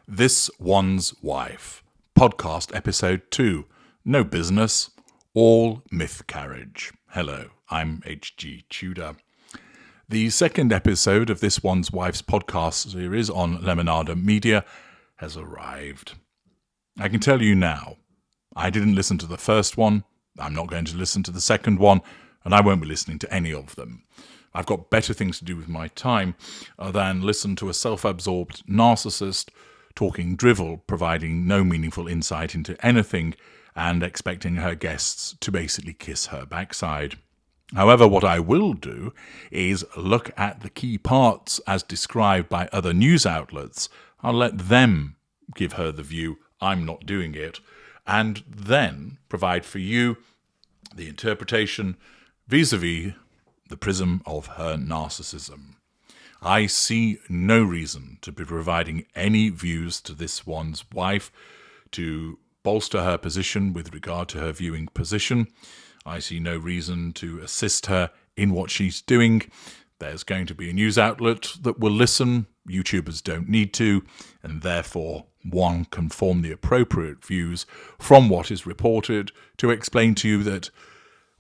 This One's Wife, podcast episode 2, No Business, All Mythcarriage. Hello, I'm H.G. Tudor. The second episode of This One's Wife's podcast series on Lemonada Media has arrived. I can tell you now, I didn't listen to the first one, I'm not going to listen to the second one, and I won't be listening to any of them. I've got better things to do with my time than listen to a self-absorbed narcissist talking drivel, providing no meaningful insight into anything and expecting her guests to basically kiss her backside. However, what I will do is look at the key parts as described by other news outlets. I'll let them give her the view, I'm not doing it, and then provide for you the interpretation vis-a-vis the prism of her narcissism. I see no reason to be providing any views to This One's Wife to bolster her position with regard to her viewing position. I see no reason to assist her in what she's doing. There's going to be a news outlet that will listen. YouTubers don't need to, and therefore one can form the appropriate views from what is reported to explain to you that,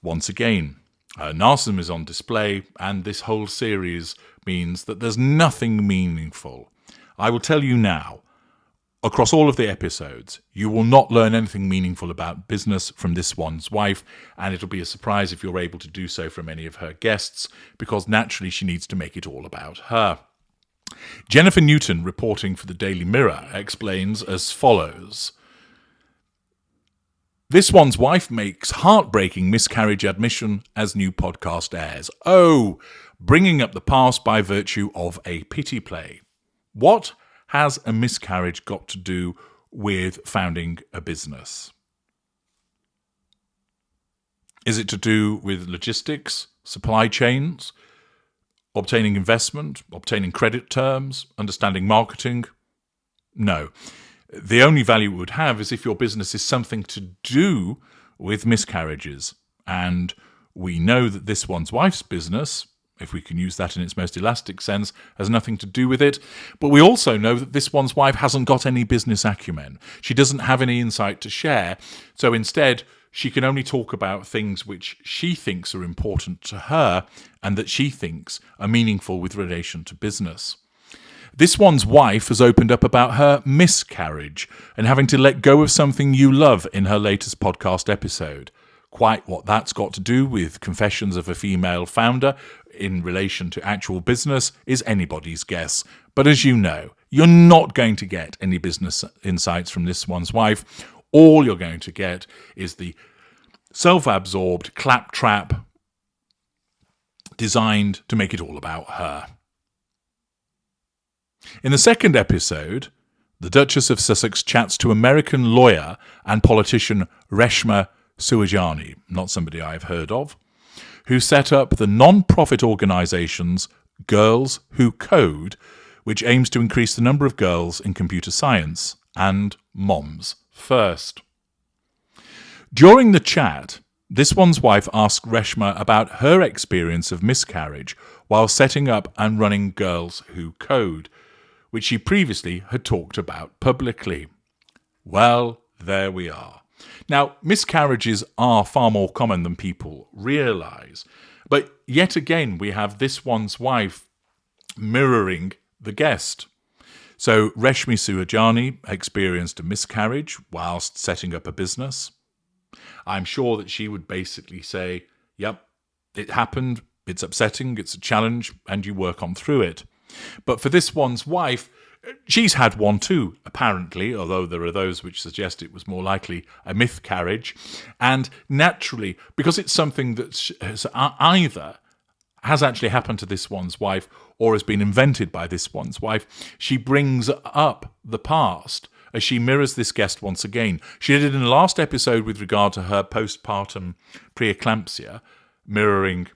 once again, her narcissism is on display, and this whole series means that there's nothing meaningful. I will tell you now, across all of the episodes, you will not learn anything meaningful about business from This One's Wife, and it'll be a surprise if you're able to do so from any of her guests, because naturally she needs to make it all about her. Jennifer Newton, reporting for the Daily Mirror, explains as follows. This One's Wife makes heartbreaking miscarriage admission as new podcast airs. Oh, bringing up the past by virtue of a pity play. What has a miscarriage got to do with founding a business? Is it to do with logistics, supply chains, obtaining investment, obtaining credit terms, understanding marketing? No. The only value it would have is if your business is something to do with miscarriages. And we know that This One's Wife's business, if we can use that in its most elastic sense, has nothing to do with it. But we also know that This One's Wife hasn't got any business acumen. She doesn't have any insight to share. So instead, she can only talk about things which she thinks are important to her and that she thinks are meaningful with relation to business. This One's Wife has opened up about her miscarriage and having to let go of something you love in her latest podcast episode. Quite what that's got to do with confessions of a female founder in relation to actual business is anybody's guess. But as you know, you're not going to get any business insights from This One's Wife. All you're going to get is the self-absorbed claptrap designed to make it all about her. In the second episode, the Duchess of Sussex chats to American lawyer and politician Reshma Suajani, not somebody I've heard of, who set up the non-profit organisations Girls Who Code, which aims to increase the number of girls in computer science, and Moms First. During the chat, This One's Wife asked Reshma about her experience of miscarriage while setting up and running Girls Who Code, which she previously had talked about publicly. Well, there we are. Now, miscarriages are far more common than people realise, but yet again we have This One's Wife mirroring the guest. So Reshmi Suajani experienced a miscarriage whilst setting up a business. I'm sure that she would basically say, yep, it happened, it's upsetting, it's a challenge, and you work on through it. But for This One's Wife, she's had one too, apparently, although there are those which suggest it was more likely a mythcarriage. And naturally, because it's something that has either has actually happened to This One's Wife or has been invented by This One's Wife, she brings up the past as she mirrors this guest once again. She did it in the last episode with regard to her postpartum preeclampsia, mirroring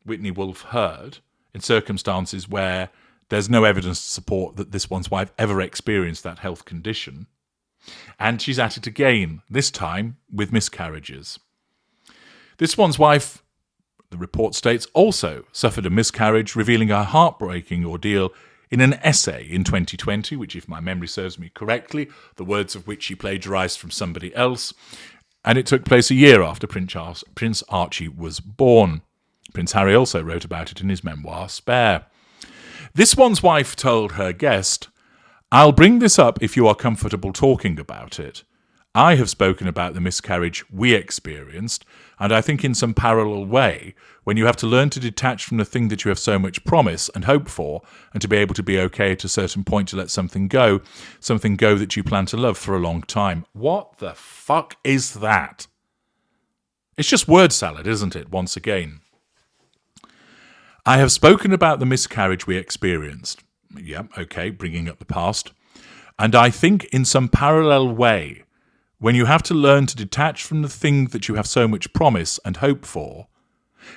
Whitney Wolfe Herd in circumstances where there's no evidence to support that This One's Wife ever experienced that health condition. And she's at it again, this time with miscarriages. This One's Wife, the report states, also suffered a miscarriage, revealing a heartbreaking ordeal in an essay in 2020, which, if my memory serves me correctly, the words of which she plagiarised from somebody else, and it took place a year after Prince Archie was born. Prince Harry also wrote about it in his memoir, Spare. This one's wife told her guest, "I'll bring this up if you are comfortable talking about it. I have spoken about the miscarriage we experienced, and I think in some parallel way, when you have to learn to detach from the thing that you have so much promise and hope for, and to be able to be okay at a certain point to let something go that you plan to love for a long time." What the fuck is that? It's just word salad, isn't it, once again? I have spoken about the miscarriage we experienced. Yeah, okay, bringing up the past. And I think in some parallel way, when you have to learn to detach from the thing that you have so much promise and hope for,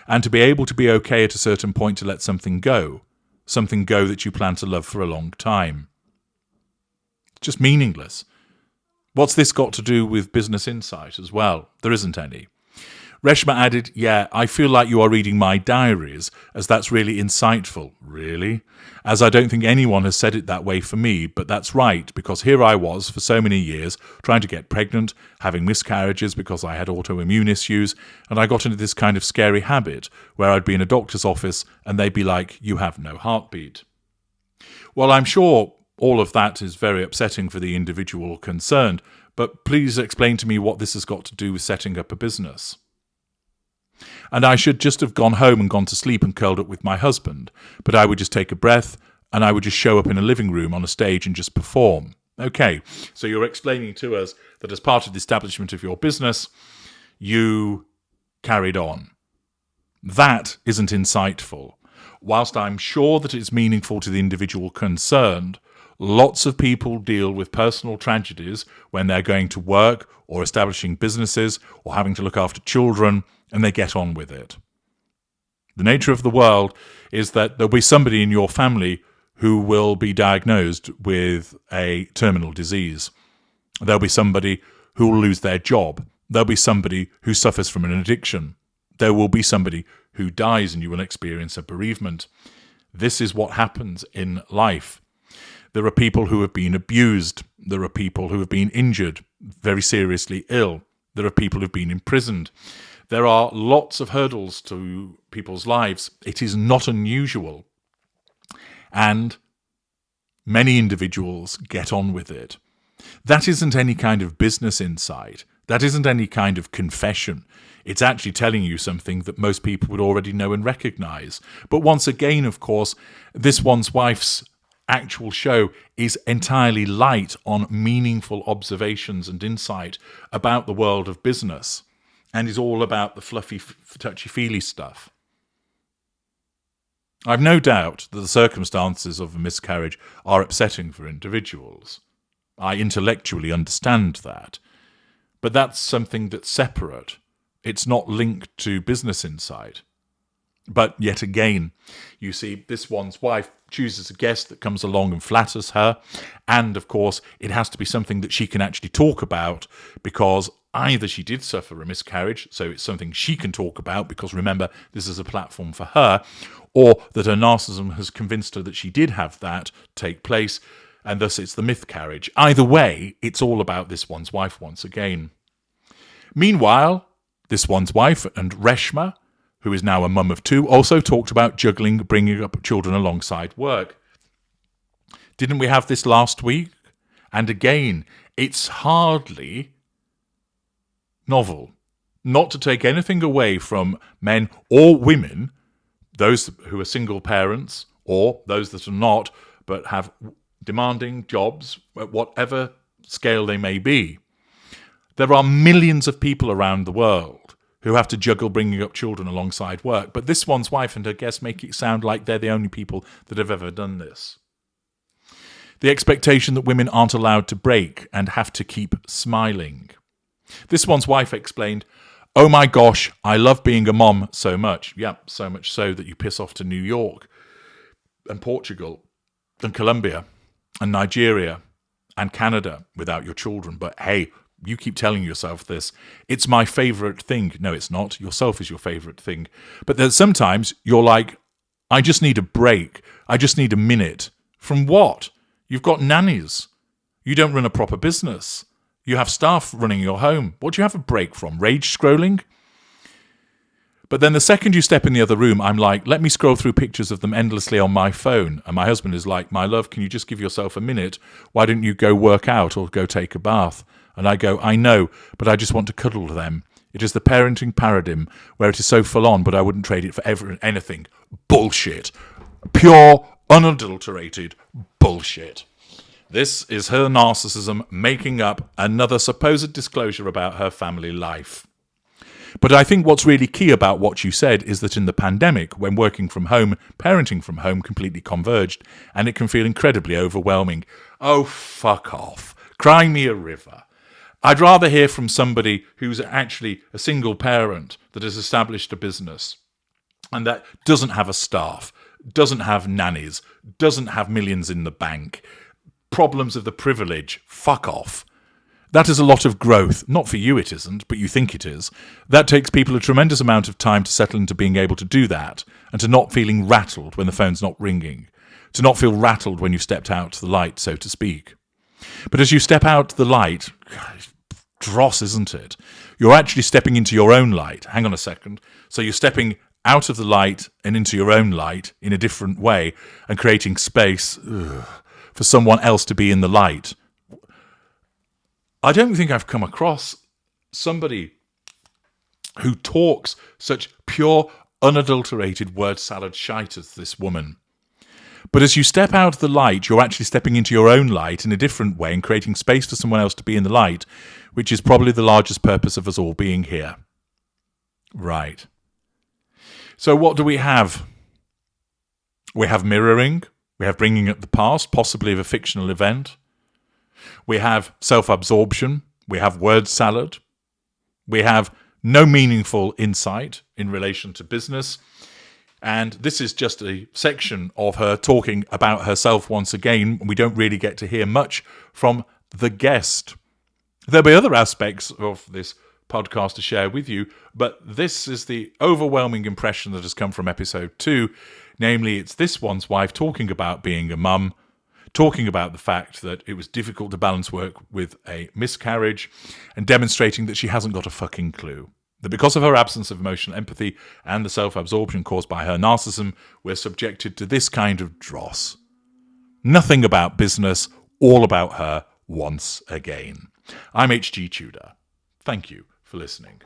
and to be able to be okay at a certain point to let something go that you plan to love for a long time. It's just meaningless. What's this got to do with business insight as well? There isn't any. Reshma added, "Yeah, I feel like you are reading my diaries, as that's really insightful." Really? As I don't think anyone has said it that way for me, but that's right, because here I was for so many years, trying to get pregnant, having miscarriages because I had autoimmune issues, and I got into this kind of scary habit, where I'd be in a doctor's office, and they'd be like, "You have no heartbeat." Well, I'm sure all of that is very upsetting for the individual concerned, but please explain to me what this has got to do with setting up a business. And I should just have gone home and gone to sleep and curled up with my husband, but I would just take a breath and I would just show up in a living room on a stage and just perform. Okay, so you're explaining to us that as part of the establishment of your business, you carried on. That isn't insightful. Whilst I'm sure that it's meaningful to the individual concerned, lots of people deal with personal tragedies when they're going to work or establishing businesses or having to look after children, and they get on with it. The nature of the world is that there'll be somebody in your family who will be diagnosed with a terminal disease. There'll be somebody who will lose their job. There'll be somebody who suffers from an addiction. There will be somebody who dies, and you will experience a bereavement. This is what happens in life. There are people who have been abused. There are people who have been injured, very seriously ill. There are people who've been imprisoned. There are lots of hurdles to people's lives. It is not unusual. And many individuals get on with it. That isn't any kind of business insight. That isn't any kind of confession. It's actually telling you something that most people would already know and recognize. But once again, of course, this one's wife's actual show is entirely light on meaningful observations and insight about the world of business, and is all about the fluffy, touchy-feely stuff. I've no doubt that the circumstances of a miscarriage are upsetting for individuals. I intellectually understand that. But that's something that's separate. It's not linked to business insight. But yet again, you see, this one's wife chooses a guest that comes along and flatters her. And, of course, it has to be something that she can actually talk about, because either she did suffer a miscarriage, so it's something she can talk about, because remember, this is a platform for her, or that her narcissism has convinced her that she did have that take place, and thus it's the mythcarriage. Either way, it's all about this one's wife once again. Meanwhile, this one's wife and Reshma, who is now a mum of two, also talked about juggling, bringing up children alongside work. Didn't we have this last week? And again, it's hardly novel. Not to take anything away from men or women, those who are single parents or those that are not, but have demanding jobs at whatever scale they may be. There are millions of people around the world who have to juggle bringing up children alongside work, but this one's wife and her guests make it sound like they're the only people that have ever done this. The expectation that women aren't allowed to break and have to keep smiling. This one's wife explained, "Oh my gosh, I love being a mom so much." Yeah, so much so that you piss off to New York and Portugal and Colombia and Nigeria and Canada without your children. But hey, you keep telling yourself this. It's my favourite thing. No, it's not. Yourself is your favourite thing. But then sometimes you're like, I just need a break. I just need a minute From what? You've got nannies. You don't run a proper business. You have staff running your home. What do you have a break from? Rage scrolling? But then the second you step in the other room, I'm like, let me scroll through pictures of them endlessly on my phone. And my husband is like, my love, can you just give yourself a minute? Why don't you go work out or go take a bath? And I go, I know, but I just want to cuddle them. It is the parenting paradigm where it is so full on, but I wouldn't trade it for anything. Bullshit. Pure, unadulterated bullshit. This is her narcissism making up another supposed disclosure about her family life. But I think what's really key about what you said is that in the pandemic, when working from home, parenting from home completely converged, and it can feel incredibly overwhelming. Oh, fuck off. Cry me a river. I'd rather hear from somebody who's actually a single parent that has established a business and that doesn't have a staff, doesn't have nannies, doesn't have millions in the bank, problems of the privilege. Fuck off. That is a lot of growth. Not for you it isn't, but you think it is. That takes people a tremendous amount of time to settle into being able to do that and to not feeling rattled when the phone's not ringing, to not feel rattled when you've stepped out to the light, so to speak. But as you step out to the light, dross, isn't it? You're actually stepping into your own light. Hang on a second. So you're stepping out of the light and into your own light in a different way and creating space for someone else to be in the light. I don't think I've come across somebody who talks such pure, unadulterated word salad shite as this woman. But as you step out of the light, you're actually stepping into your own light in a different way and creating space for someone else to be in the light, which is probably the largest purpose of us all being here. Right. So what do we have? We have mirroring. We have bringing up the past, possibly of a fictional event. We have self-absorption. We have word salad. We have no meaningful insight in relation to business. And this is just a section of her talking about herself once again. We don't really get to hear much from the guest. There'll be other aspects of this podcast to share with you, but this is the overwhelming impression that has come from episode 2. Namely, it's this one's wife talking about being a mum, talking about the fact that it was difficult to balance work with a miscarriage, and demonstrating that she hasn't got a fucking clue. That because of her absence of emotional empathy and the self-absorption caused by her narcissism, we're subjected to this kind of dross. Nothing about business, all about her once again. I'm H.G. Tudor. Thank you for listening.